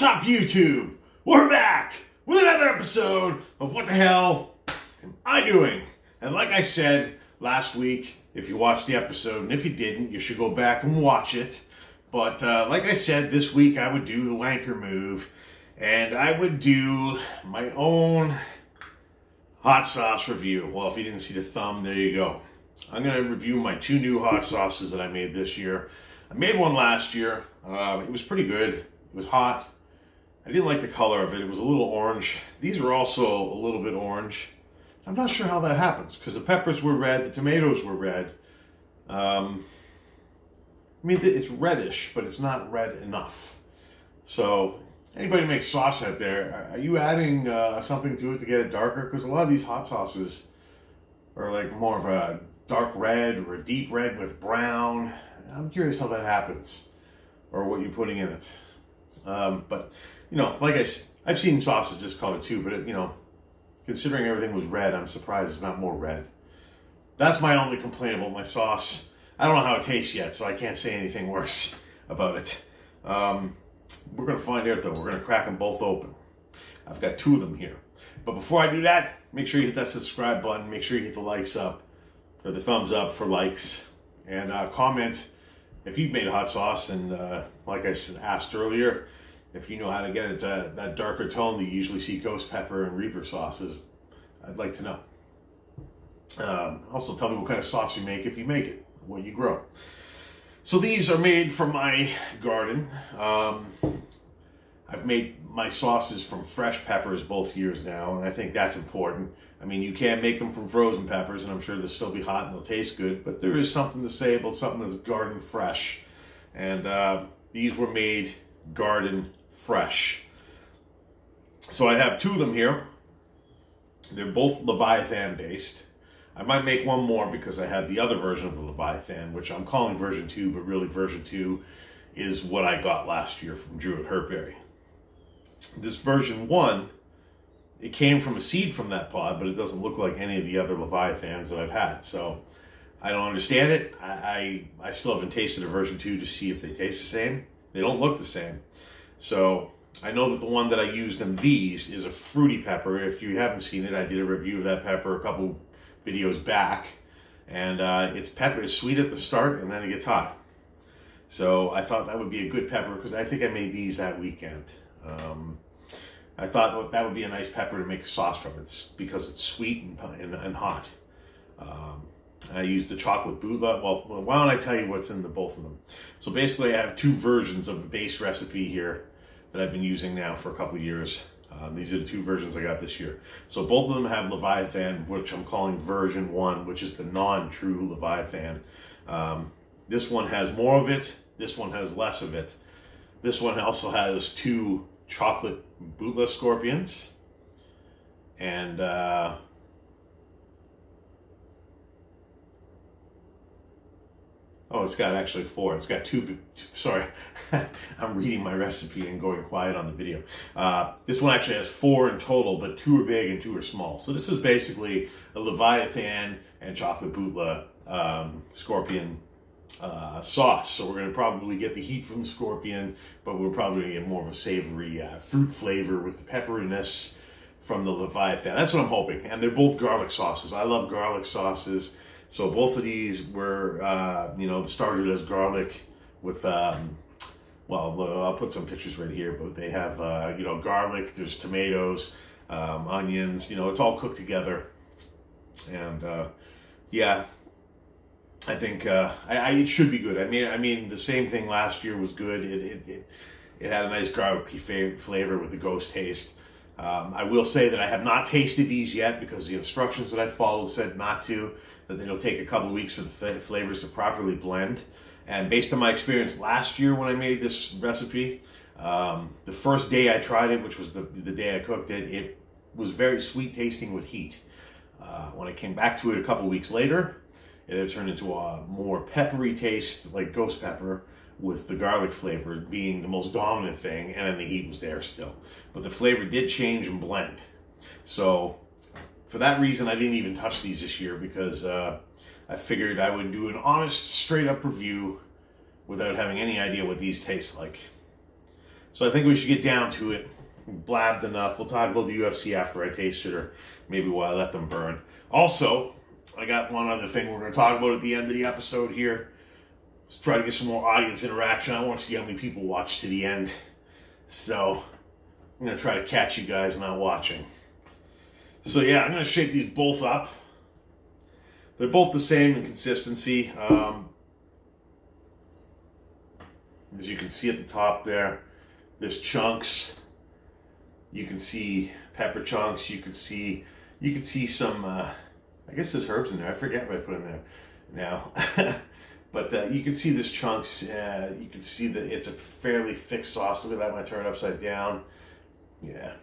What's up, YouTube? We're back with another episode of What the Hell Am I Doing? And like I said last week, if you watched the episode, and if you didn't, you should go back and watch it. But like I said, this week I would do the wanker move, and I would do my own hot sauce review. Well, if you didn't see the thumb, there you go. I'm going to review my two new hot sauces that I made this year. I made one last year. It was pretty good. It was hot. I didn't like the color of it. It was a little orange. These are also a little bit orange. I'm not sure how that happens because the peppers were red, the tomatoes were red. I mean, it's reddish, but it's not red enough. So, anybody who makes sauce out there, are you adding something to it to get it darker? Because a lot of these hot sauces are like more of a dark red or a deep red with brown. I'm curious how that happens or what you're putting in it. But, you know, like I've seen sauces this color too, but, you know, considering everything was red, I'm surprised it's not more red. That's my only complaint about my sauce. I don't know how it tastes yet, so I can't say anything worse about it. We're going to find out, though. We're going to crack them both open. I've got two of them here. But before I do that, make sure you hit that subscribe button. Make sure you hit the likes up, or the thumbs up for likes. And comment if you've made a hot sauce. And like I asked earlier, if you know how to get it to that darker tone that you usually see ghost pepper and Reaper sauces, I'd like to know. Also, tell me what kind of sauce you make if you make it, what you grow. So these are made from my garden. I've made my sauces from fresh peppers both years now, and I think that's important. I mean, you can't make them from frozen peppers, and I'm sure they'll still be hot and they'll taste good, but there is something to say about something that's garden fresh. And these were made garden fresh. So I have two of them here. They're both Leviathan based. I might make one more because I have the other version of the Leviathan, which I'm calling version 2, but really version 2 is what I got last year from Drew at Herberry. This version 1, it came from a seed from that pod, but it doesn't look like any of the other Leviathans that I've had. So I don't understand it. I still haven't tasted a version 2 to see if they taste the same. They don't look the same. So I know that the one that I used in these is a fruity pepper. If you haven't seen it, I did a review of that pepper a couple videos back. And it's sweet at the start and then it gets hot. So I thought that would be a good pepper because I think I made these that weekend. I thought that would be a nice pepper to make a sauce from. It's because it's sweet and hot. I used the chocolate bootleg. Well, why don't I tell you what's in both of them? So basically, I have two versions of the base recipe here that I've been using now for a couple of years. These are the two versions I got this year. So both of them have Leviathan, which I'm calling version 1, which is the non-true Leviathan. This one has more of it. This one has less of it. This one also has two chocolate bootleg scorpions. And oh, it's got actually 4. It's got two, sorry, I'm reading my recipe and going quiet on the video. This one actually has 4 in total, but 2 are big and 2 are small. So this is basically a Leviathan and chocolate bootleg scorpion sauce. So we're going to probably get the heat from the scorpion, but we're probably going to get more of a savory fruit flavor with the pepperiness from the Leviathan. That's what I'm hoping. And they're both garlic sauces. I love garlic sauces. So both of these were, you know, started as garlic with, well, I'll put some pictures right here, but they have, you know, garlic, there's tomatoes, onions, you know, it's all cooked together. And, yeah, I think it should be good. I mean, the same thing last year was good. It had a nice garlicky flavor with the ghost taste. I will say that I have not tasted these yet because the instructions that I followed said not to, that it'll take a couple of weeks for the flavors to properly blend. And based on my experience last year when I made this recipe, the first day I tried it, which was the day I cooked it, it was very sweet tasting with heat. When I came back to it a couple of weeks later, it had turned into a more peppery taste, like ghost pepper, with the garlic flavor being the most dominant thing, and then the heat was there still. But the flavor did change and blend. So for that reason, I didn't even touch these this year because I figured I would do an honest, straight up review without having any idea what these taste like. So I think we should get down to it. Blabbed enough. We'll talk about the UFC after I taste it, or maybe while I let them burn. Also, I got one other thing we're going to talk about at the end of the episode here. Let's try to get some more audience interaction. I want to see how many people watch to the end. So I'm going to try to catch you guys not watching. So yeah, I'm going to shake these both up. They're both the same in consistency. As you can see at the top there's chunks. You can see pepper chunks. You can see some, I guess there's herbs in there. I forget what I put in there now. But you can see there's chunks. You can see that it's a fairly thick sauce. Look at that when I turn it upside down. Yeah.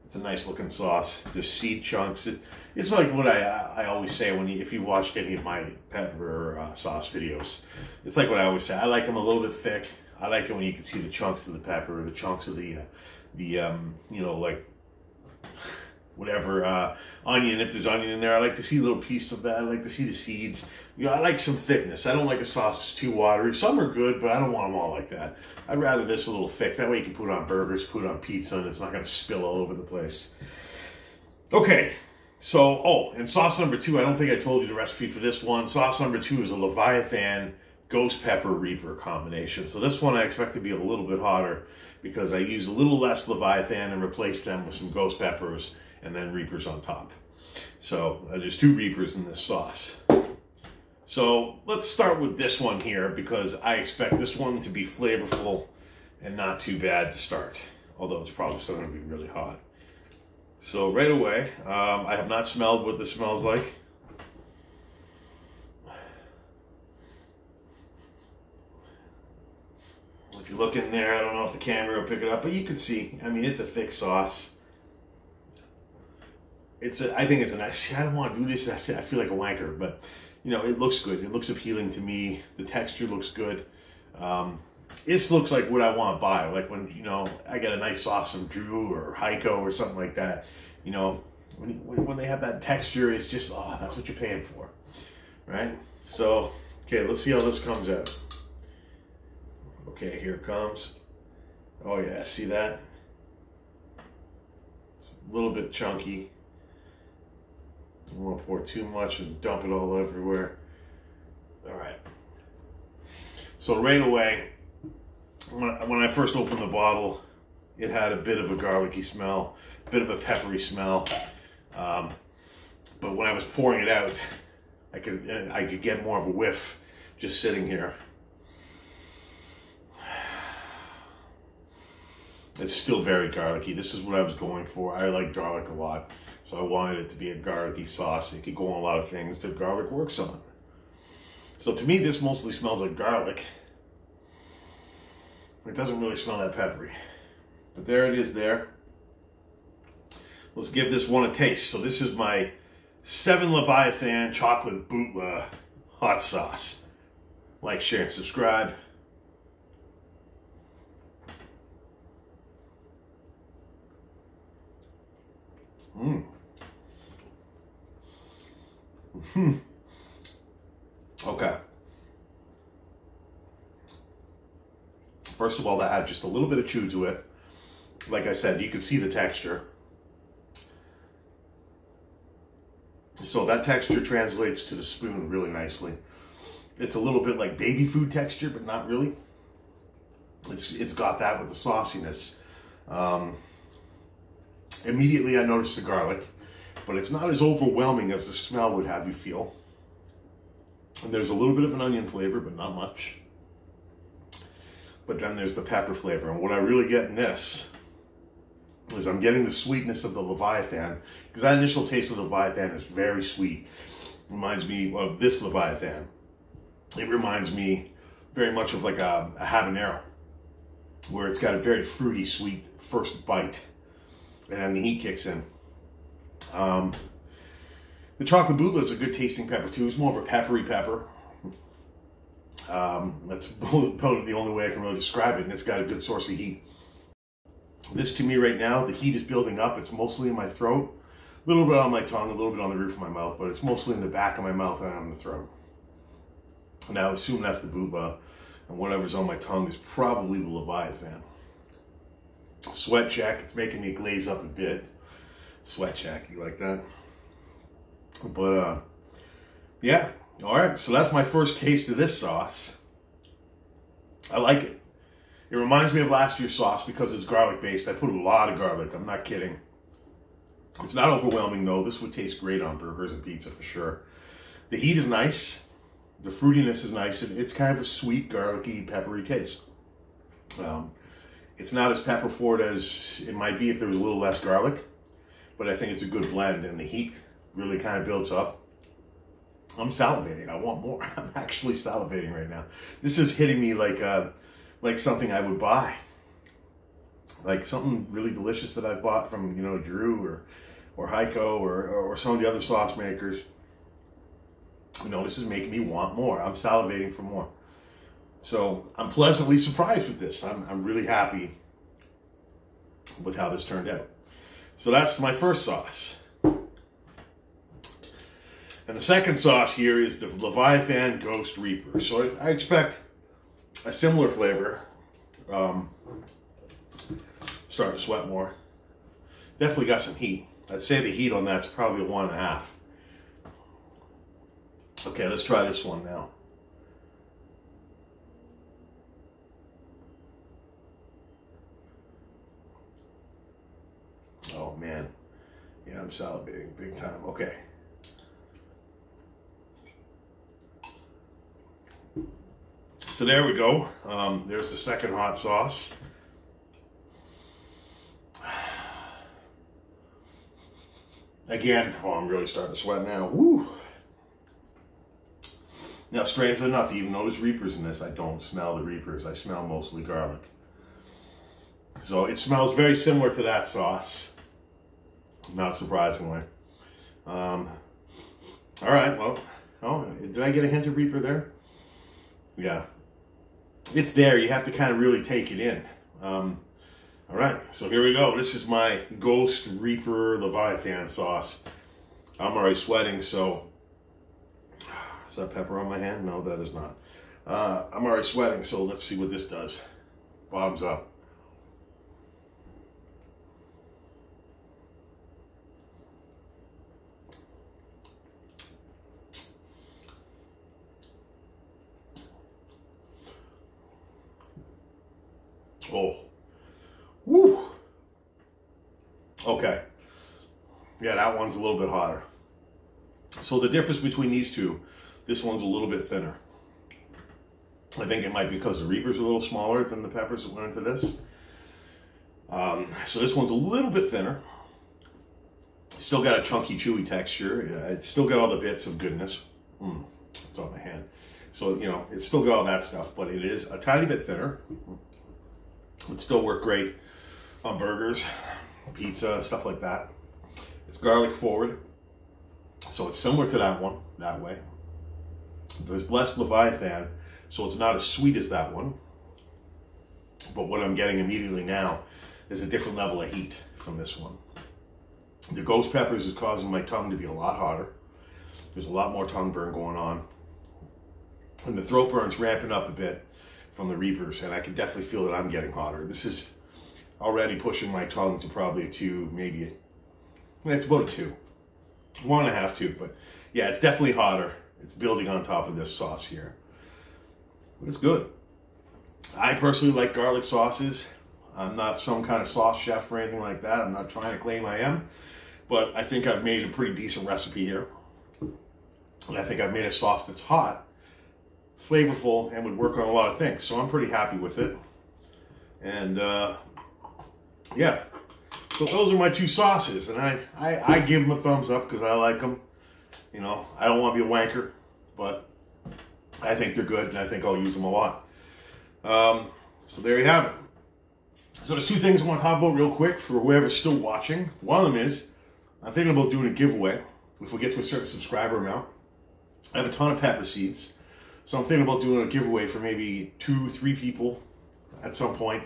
It's a nice looking sauce. There's seed chunks. It's like what I always say if you watched any of my pepper sauce videos. It's like what I always say. I like them a little bit thick. I like it when you can see the chunks of the pepper, the chunks of the you know, like whatever onion. If there's onion in there, I like to see little pieces of that. I like to see the seeds. You know, I like some thickness. I don't like a sauce that's too watery. Some are good, but I don't want them all like that. I'd rather this a little thick. That way you can put it on burgers, put it on pizza, and it's not going to spill all over the place. Okay, so, oh, and sauce number 2, I don't think I told you the recipe for this one. Sauce number 2 is a Leviathan Ghost Pepper Reaper combination. So this one I expect to be a little bit hotter because I use a little less Leviathan and replace them with some Ghost Peppers and then Reapers on top. So there's 2 Reapers in this sauce. So let's start with this one here because I expect this one to be flavorful and not too bad to start. Although it's probably still going to be really hot. So right away, I have not smelled what this smells like. If you look in there, I don't know if the camera will pick it up, but you can see, I mean, it's a thick sauce. I think it's a nice, I don't want to do this, I feel like a wanker, but you know, it looks good. It looks appealing to me. The texture looks good. This looks like what I want to buy. Like when, you know, I get a nice sauce from Drew or Heiko or something like that. You know, when they have that texture, it's just, oh, that's what you're paying for. Right? So, okay, let's see how this comes out. Okay, here it comes. Oh yeah, see that? It's a little bit chunky. Don't want to pour too much and dump it all everywhere. All right. So right away, when I first opened the bottle, it had a bit of a garlicky smell, a bit of a peppery smell. But when I was pouring it out, I could get more of a whiff just sitting here. It's still very garlicky. This is what I was going for. I like garlic a lot. So I wanted it to be a garlicky sauce. It could go on a lot of things that garlic works on. So to me, this mostly smells like garlic. It doesn't really smell that peppery. But there it is there. Let's give this one a taste. So this is my 7 Leviathan chocolate bootla hot sauce. Like, share, and subscribe. Okay. First of all, that had just a little bit of chew to it. Like I said, you can see the texture. So that texture translates to the spoon really nicely. It's a little bit like baby food texture, but not really. It's got that with the sauciness. Immediately I noticed the garlic, but it's not as overwhelming as the smell would have you feel. And there's a little bit of an onion flavor, but not much. But then there's the pepper flavor. And what I really get in this is I'm getting the sweetness of the Leviathan, because that initial taste of the Leviathan is very sweet. Reminds me of this Leviathan. It reminds me very much of like a habanero, where it's got a very fruity, sweet first bite. And then the heat kicks in. The chocolate bootla is a good tasting pepper too. It's more of a peppery pepper. That's probably the only way I can really describe it, and it's got a good source of heat. This to me right now, the heat is building up. It's mostly in my throat, a little bit on my tongue, a little bit on the roof of my mouth, but it's mostly in the back of my mouth and on the throat. Now, I assume that's the bootla. And whatever's on my tongue is probably the Leviathan. Sweat check. It's making me glaze up a bit. Sweat check. You like that? But, yeah. All right. So that's my first taste of this sauce. I like it. It reminds me of last year's sauce because it's garlic based. I put a lot of garlic. I'm not kidding. It's not overwhelming though. This would taste great on burgers and pizza for sure. The heat is nice. The fruitiness is nice. It's kind of a sweet, garlicky, peppery taste. It's not as pepper forward as it might be if there was a little less garlic, but I think it's a good blend, and the heat really kind of builds up. I'm salivating. I want more. I'm actually salivating right now. This is hitting me like something I would buy, like something really delicious that I've bought from, you know, Drew or Heiko or some of the other sauce makers. You know, this is making me want more. I'm salivating for more. So I'm pleasantly surprised with this. I'm really happy with how this turned out. So that's my first sauce. And the second sauce here is the Leviathan Ghost Reaper. So I expect a similar flavor. Starting to sweat more. Definitely got some heat. I'd say the heat on that's probably a 1.5. Okay, let's try this one now. Oh man. Yeah, I'm salivating big time. Okay. So there we go. There's the second hot sauce. Again, oh, I'm really starting to sweat now. Woo! Now, strangely enough, even though there's Reapers in this, I don't smell the Reapers. I smell mostly garlic. So it smells very similar to that sauce. Not surprisingly. All right, well, oh, did I get a hint of Reaper there? Yeah. It's there. You have to kind of really take it in. All right, so here we go. This is my Ghost Reaper Leviathan sauce. I'm already sweating, so... Is that pepper on my hand? No, that is not. I'm already sweating, so let's see what this does. Bottoms up. Oh. Woo! Okay. Yeah, that one's a little bit hotter. So the difference between these two, this one's a little bit thinner. I think it might be because the Reaper's a little smaller than the peppers that went into this. So this one's a little bit thinner. Still got a chunky, chewy texture. It's still got all the bits of goodness. It's on my hand. So, you know, it's still got all that stuff, but it is a tiny bit thinner. Would still work great on burgers, pizza, stuff like that. It's garlic forward. So it's similar to that one, that way. There's less Leviathan, so it's not as sweet as that one. But what I'm getting immediately now is a different level of heat from this one. The ghost peppers is causing my tongue to be a lot hotter. There's a lot more tongue burn going on. And the throat burn's ramping up a bit from the Reapers, and I can definitely feel that I'm getting hotter. This is already pushing my tongue to probably a 2, maybe it's about a 2. 1.5, 2, but yeah, it's definitely hotter. It's building on top of this sauce here. But it's good. I personally like garlic sauces. I'm not some kind of sauce chef or anything like that. I'm not trying to claim I am, but I think I've made a pretty decent recipe here. And I think I've made a sauce that's hot, flavorful, and would work on a lot of things. So I'm pretty happy with it. And yeah. So those are my two sauces, and I give them a thumbs up because I like them. You know, I don't want to be a wanker, but I think they're good, and I think I'll use them a lot. So there you have it. So there's two things I want to talk about real quick for whoever's still watching. One of them is, I'm thinking about doing a giveaway if we get to a certain subscriber amount. I have a ton of pepper seeds, so I'm thinking about doing a giveaway for maybe 2-3 people at some point,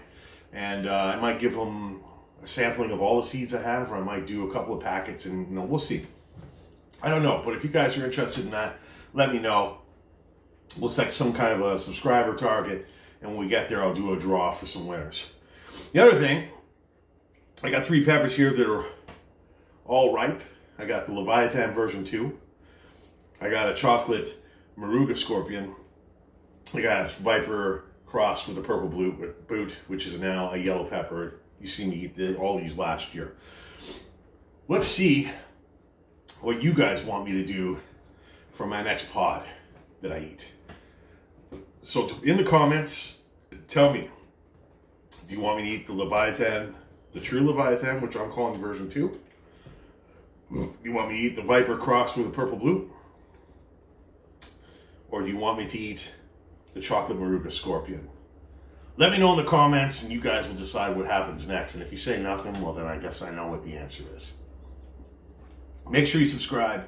and I might give them a sampling of all the seeds I have, or I might do a couple of packets, and you know, we'll see. I don't know, but if you guys are interested in that, let me know. We'll set some kind of a subscriber target, and when we get there, I'll do a draw for some winners. The other thing, I got 3 peppers here that are all ripe. I got the Leviathan version 2. I got a chocolate Maruga Scorpion. I got a Viper crossed with a purple boot, which is now a yellow pepper. You see me eat all these last year. Let's see what you guys want me to do for my next pod that I eat. So in the comments, tell me, do you want me to eat the Leviathan, the true Leviathan, which I'm calling version 2? Do you want me to eat the Viper crossed with a purple blue? Or do you want me to eat the chocolate Maruga Scorpion? Let me know in the comments, and you guys will decide what happens next. And if you say nothing, well, then I guess I know what the answer is. Make sure you subscribe.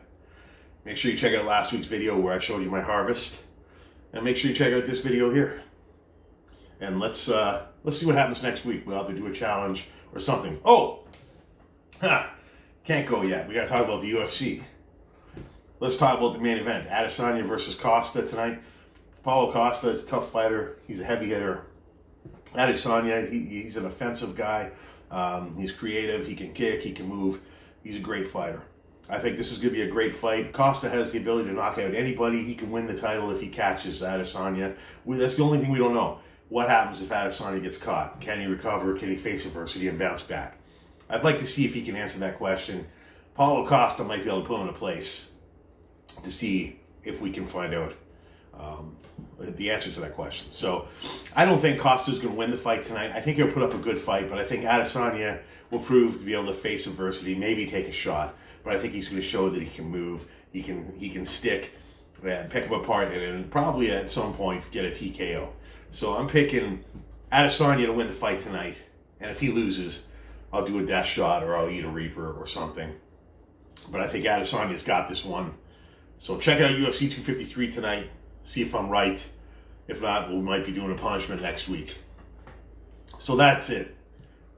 Make sure you check out last week's video where I showed you my harvest. And make sure you check out this video here. And let's see what happens next week. We'll have to do a challenge or something. Oh! Can't go yet. We got to talk about the UFC. Let's talk about the main event. Adesanya versus Costa tonight. Paulo Costa is a tough fighter. He's a heavy hitter. Adesanya, he's an offensive guy. He's creative. He can kick. He can move. He's a great fighter. I think this is going to be a great fight. Costa has the ability to knock out anybody. He can win the title if he catches Adesanya. That's the only thing we don't know. What happens if Adesanya gets caught? Can he recover? Can he face adversity and bounce back? I'd like to see if he can answer that question. Paulo Costa might be able to put him in a place to see if we can find out the answer to that question. So I don't think Costa's going to win the fight tonight. I think he'll put up a good fight, but I think Adesanya will prove to be able to face adversity, maybe take a shot. But I think he's going to show that he can move, he can stick, and pick him apart, and then probably at some point get a TKO. So I'm picking Adesanya to win the fight tonight, and if he loses, I'll do a death shot or I'll eat a Reaper or something. But I think Adesanya's got this one. So check out UFC 253 tonight, see if I'm right. If not, we might be doing a punishment next week. So that's it.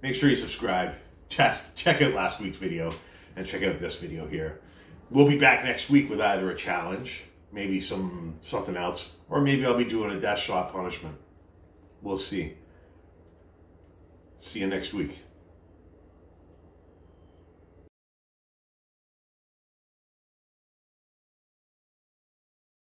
Make sure you subscribe. Check out last week's video. And check out this video here. We'll be back next week with either a challenge, maybe something else, or maybe I'll be doing a death shot punishment. We'll see. See you next week.